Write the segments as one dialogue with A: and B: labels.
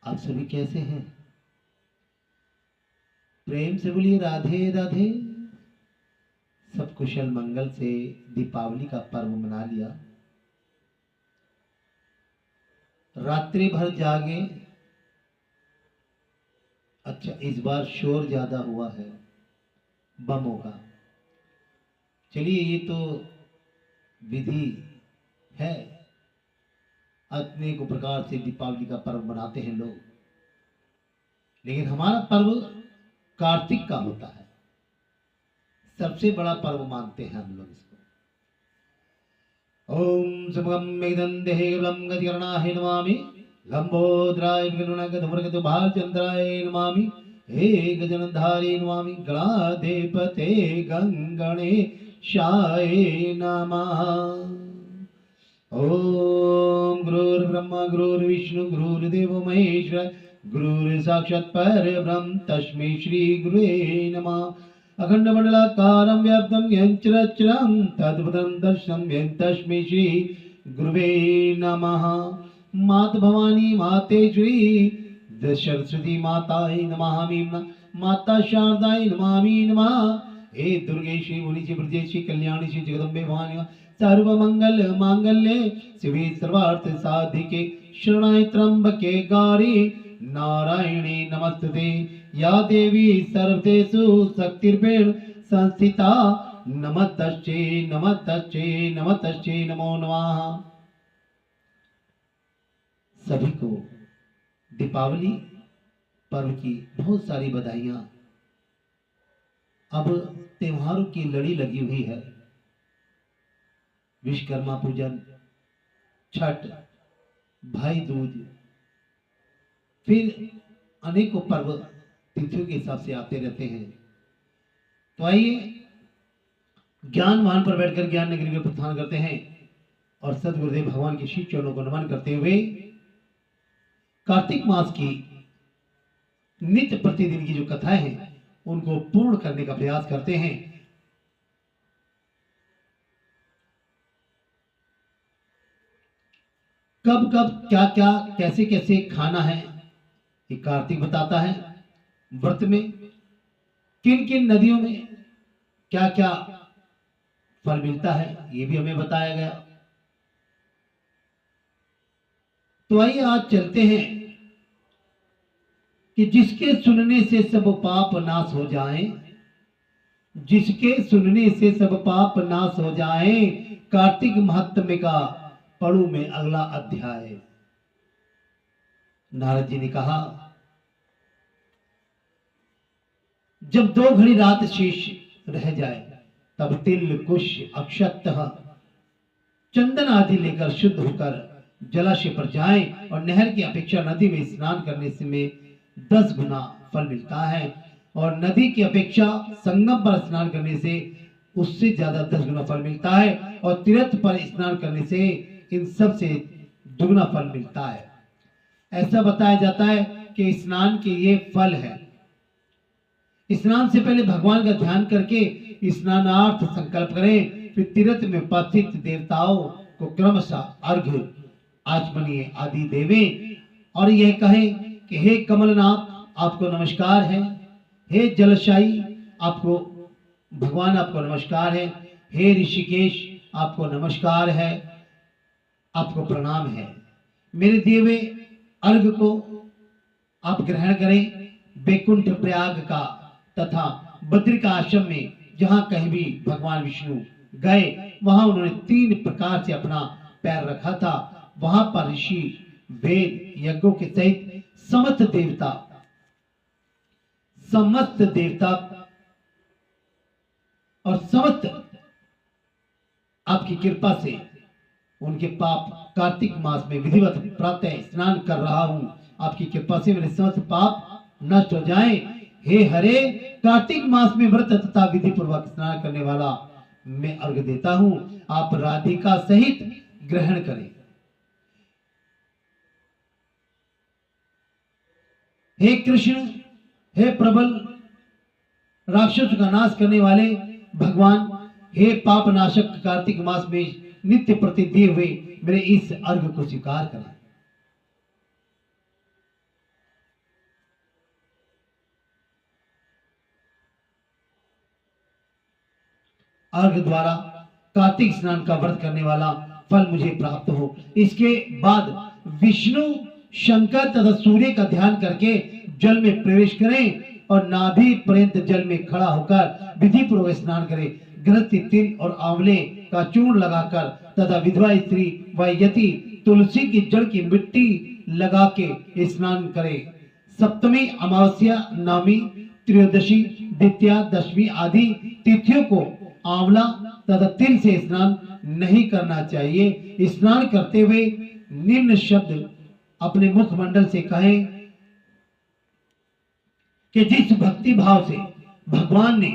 A: आप सभी कैसे हैं? प्रेम से बोलिए राधे राधे। सब कुशल मंगल से दीपावली का पर्व मना लिया, रात्रि भर जागे। अच्छा, इस बार शोर ज्यादा हुआ है बमों का। चलिए, ये तो विधि है, अनेक प्रकार से दीपावली का पर्व मनाते हैं लोग, लेकिन हमारा पर्व कार्तिक का होता है। सबसे बड़ा पर्व मानते हैं हम लोग इसको। ओम सुभगम मेघदंते गलं गतिकर्णाय नमामि, लंबोदराय विघ्नगतुभालचंद्राय नमामि, हे गजनधारी नमामि, गणाधिपते गंगणेशाय नमः। ओम गुरुर्ब्रह्मा गुरुर्विष्णु गुरुर्देवो महेश्वर, गुरुर्साक्षात् परब्रह्म तस्मै श्री गुरुवे नमः। अखंड मंडलाकारं व्याप्तं येन चराचरं तद्भुतं दर्शनं येन तस्मै श्री गुरुवे नमः। मात भवानी मातेश्वरी सरस्वती माताय नमः, माता शारदाय नमः। हे दुर्गे श्री मुनिश्री ब्रजेश्री कल्याणी श्री जगदम्बे भवानी सर्वमंगल मांगल्ये शिवे सर्वार्थ साधिके शरणाय त्र्यंबके गौरी नारायणे नमस्तुते। या देवी सर्वदेषु शक्तिर्भेण संस्थिता, नमस्तस्यै नमस्तस्यै नमस्तस्यै नमो नमः। सभी को दीपावली पर्व की बहुत सारी बधाइयां। अब त्योहारों की लड़ी लगी हुई है। विश्वकर्मा पूजन, छठ, भाई दूज, फिर अनेकों पर्व तिथियों के हिसाब से आते रहते हैं। तो आइए ज्ञान वाहन पर बैठकर ज्ञान नगरी में प्रस्थान करते हैं और सदगुरुदेव भगवान के शीश चरणों को नमन करते हुए कार्तिक मास की नित्य प्रतिदिन की जो कथाएं हैं उनको पूर्ण करने का प्रयास करते हैं। कब कब क्या क्या कैसे कैसे खाना है ये कार्तिक बताता है। व्रत में किन किन नदियों में क्या क्या फल मिलता है ये भी हमें बताया गया। तो आइए आज चलते हैं कि जिसके सुनने से सब पाप नाश हो जाएं, जिसके सुनने से सब पाप नाश हो जाएं, कार्तिक महात्म्य का पढ़ू में अगला अध्याय। नारद जी ने कहा, जब 2 घड़ी रात शेष रह जाए तब तिल कुश अक्षत चंदन आदि लेकर शुद्ध होकर जलाशय पर जाएं और नहर की अपेक्षा नदी में स्नान करने से में 10 गुना फल मिलता है, और नदी की अपेक्षा संगम पर स्नान करने से उससे ज्यादा 10 गुना फल मिलता है, और तीर्थ पर स्नान करने से इन सब से दुगना फल मिलता है। ऐसा बताया जाता है कि स्नान के ये फल है। स्नान से पहले भगवान का ध्यान करके स्नानार्थ संकल्प करें, फिर तीर्थ में उपस्थित देवताओं को क्रमशः अर्घ्य आचमनीय आदि देवें और यह कहें कि हे कमलनाथ आपको नमस्कार है, हे जलशाही आपको भगवान आपको नमस्कार है, हे ऋषिकेश आपको नमस्कार है, आपको प्रणाम है। मेरे दिए हुए अर्घ को आप ग्रहण करें। बैकुंठ प्रयाग का तथा बद्रिका आश्रम में जहां कहीं भी भगवान विष्णु गए वहां उन्होंने 3 प्रकार से अपना पैर रखा था। वहां पर ऋषि वेद यज्ञों के सहित समस्त देवता और समस्त आपकी कृपा से उनके पाप कार्तिक मास में विधिवत प्रातः स्नान कर रहा हूं। आपकी कृपा से मेरे समस्त पाप नष्ट हो जाएं। हे हरे, कार्तिक मास में व्रत तथा विधि पूर्वक स्नान करने वाला मैं अर्घ देता हूं, आप राधिका सहित ग्रहण करें। हे कृष्ण, हे प्रबल राक्षस का नाश करने वाले भगवान, हे पाप नाशक कार्तिक मास में नित्य प्रति दिए हुए मेरे इस अर्घ को स्वीकार करें। अर्घ द्वारा कार्तिक स्नान का व्रत करने वाला फल मुझे प्राप्त हो। इसके बाद विष्णु, शंकर तथा सूर्य का ध्यान करके जल में प्रवेश करें और नाभि पर्यंत जल में खड़ा होकर विधि पूर्वक स्नान करें। गृहस्थी तिल और आंवले का चूर्ण लगाकर तथा विधवा स्त्री व यति तुलसी की जड़ की मिट्टी लगा के स्नान करें। सप्तमी, अमावस्या, नवमी, त्रयोदशी, द्वितीया, दशमी आदि तिथियों को आंवला तथा तिल से स्नान नहीं करना चाहिए। स्नान करते हुए निम्न शब्द अपने मुखमंडल से कहें कि जिस भक्ति भाव से भगवान ने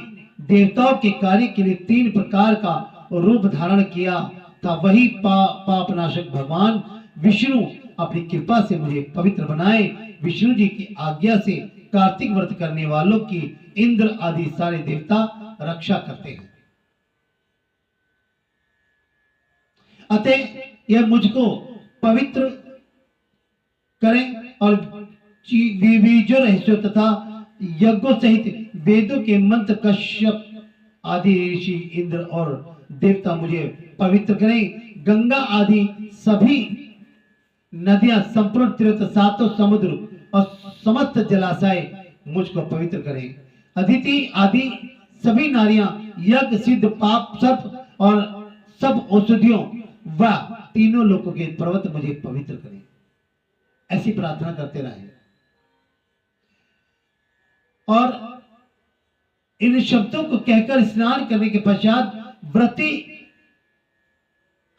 A: देवताओं के कार्य के लिए 3 प्रकार का रूप धारण किया था, वही पापनाशक भगवान विष्णु अपनी कृपा से मुझे पवित्र बनाए। विष्णु जी की आज्ञा से कार्तिक व्रत करने वालों की इंद्र आदि सारे देवता रक्षा करते हैं। अतः यह मुझको पवित्र करें और विविजो रहस्यों तथा यज्ञों सहित वेदों के मंत्र कश्यप आदि ऋषि, इंद्र और देवता मुझे पवित्र करें। गंगा आदि सभी नदियां, संपूर्ण तीर्थ, सातों समुद्र और समस्त जलाशय मुझको पवित्र करें। अदिति आदि सभी नारियां, यज्ञ, सिद्ध, पाप, सर्प और सब औषधियों व तीनों लोकों के पर्वत मुझे पवित्र करें। ऐसी प्रार्थना करते रहे और इन शब्दों को कहकर स्नान करने के पश्चात व्रती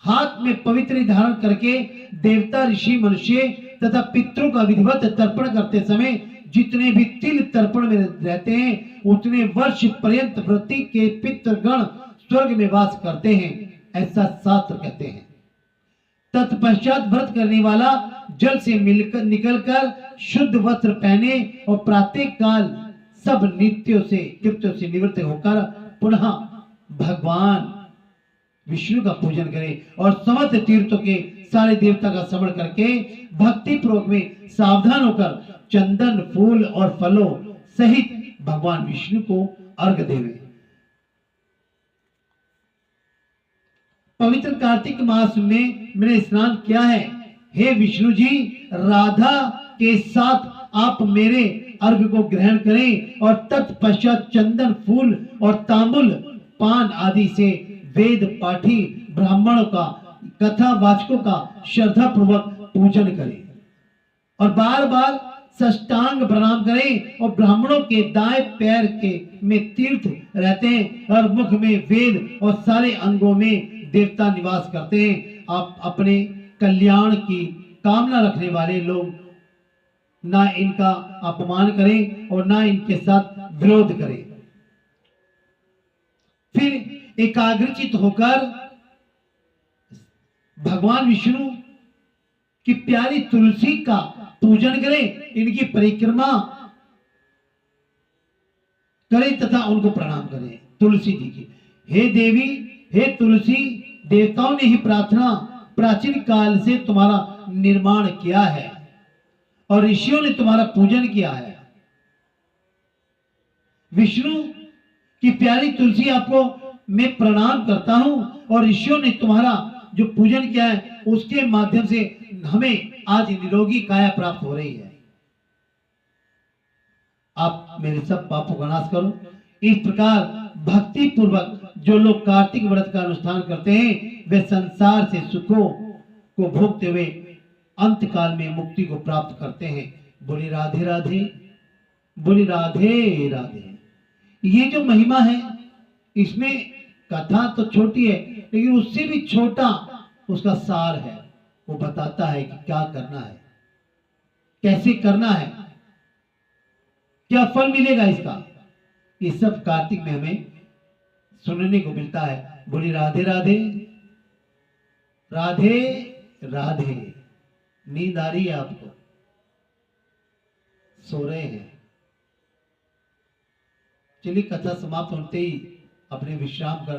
A: हाथ में पवित्र धारण करके देवता, ऋषि, मनुष्य तथा पितरों का विधिवत तर्पण करते समय जितने भी तिल तर्पण में रहते हैं उतने वर्ष पर्यंत व्रती के पितृगण स्वर्ग में वास करते हैं, ऐसा शास्त्र कहते हैं। तत्पश्चात व्रत करने वाला जल से मिलकर निकलकर शुद्ध वस्त्र पहने और प्रातः काल सब नित्यों से कृत्यों से निवृत्त होकर पुनः भगवान विष्णु का पूजन करे और समस्त तीर्थों के सारे देवता का स्मरण करके भक्ति पूर्वक में सावधान होकर चंदन, फूल और फलों सहित भगवान विष्णु को अर्घ देवे। पवित्र कार्तिक मास में मैंने स्नान किया है। हे विष्णु जी, राधा के साथ आप मेरे अर्घ को ग्रहण करें और तत्पश्चात चंदन, फूल और तांबुल, पान आदि से वेद पाठी ब्राह्मणों का, कथा वाचकों का श्रद्धा पूर्वक पूजन करें और बार बार साष्टांग प्रणाम करें। और ब्राह्मणों के दाएं पैर के में तीर्थ रहते हैं और मुख में वेद और सारे अंगों में देवता निवास करते हैं। आप अपने कल्याण की कामना रखने वाले लोग ना इनका अपमान करें और ना इनके साथ विरोध करें। फिर एकाग्रचित होकर भगवान विष्णु की प्यारी तुलसी का पूजन करें, इनकी परिक्रमा करें तथा उनको प्रणाम करें। तुलसी जी की, हे देवी, हे तुलसी, देवताओं ने ही प्राचीन काल से तुम्हारा निर्माण किया है और ऋषियों ने तुम्हारा पूजन किया है। विष्णु की प्यारी तुलसी आपको मैं प्रणाम करता हूं और ऋषियों ने तुम्हारा जो पूजन किया है उसके माध्यम से हमें आज निरोगी काया प्राप्त हो रही है। आप मेरे सब पापों का नाश करो। इस प्रकार भक्ति पूर्वक जो लोग कार्तिक व्रत का अनुष्ठान करते हैं वे संसार से सुखों को भोगते हुए अंत काल में मुक्ति को प्राप्त करते हैं। बोली राधे राधे, बोली राधे राधे। ये जो महिमा है इसमें कथा तो छोटी है लेकिन उससे भी छोटा उसका सार है। वो बताता है कि क्या करना है, कैसे करना है, क्या फल मिलेगा इसका। ये सब कार्तिक में हमें सुनने को मिलता है। बोली राधे राधे, राधे राधे। नींद आ रही है आपको, सो रहे हैं। चलिए कथा समाप्त होते ही अपने विश्राम कर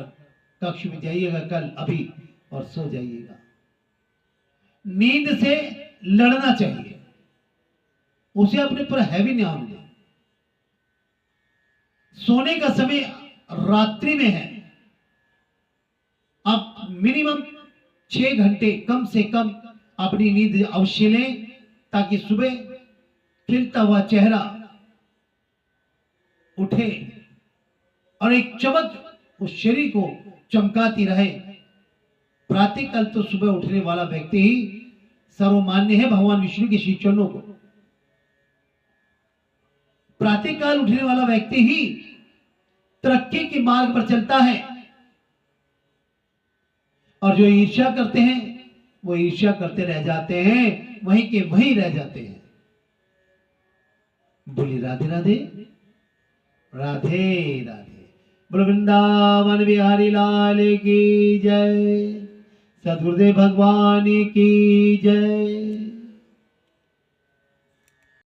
A: कक्ष में जाइएगा कल अभी और सो जाइएगा। नींद से लड़ना चाहिए, उसे अपने पर हैवी नहीं होने दें। सोने का समय रात्रि में है मिनिमम 6 घंटे कम से कम अपनी नींद अवश्य लें, ताकि सुबह खिलता हुआ चेहरा उठे और एक चमक उस शरीर को चमकाती रहे। प्रातःकाल तो सुबह उठने वाला व्यक्ति ही सर्वमान्य है भगवान विष्णु के श्री चरणों को। प्रातःकाल उठने वाला व्यक्ति ही तरक्की के मार्ग पर चलता है, और जो ईर्ष्या करते हैं वो ईर्ष्या करते रह जाते हैं, वहीं के वहीं रह जाते हैं। बोली राधे राधे, राधे राधे। बोलो वृंदावन बिहारी लाल की जय, सद्गुरुदेव भगवान की जय।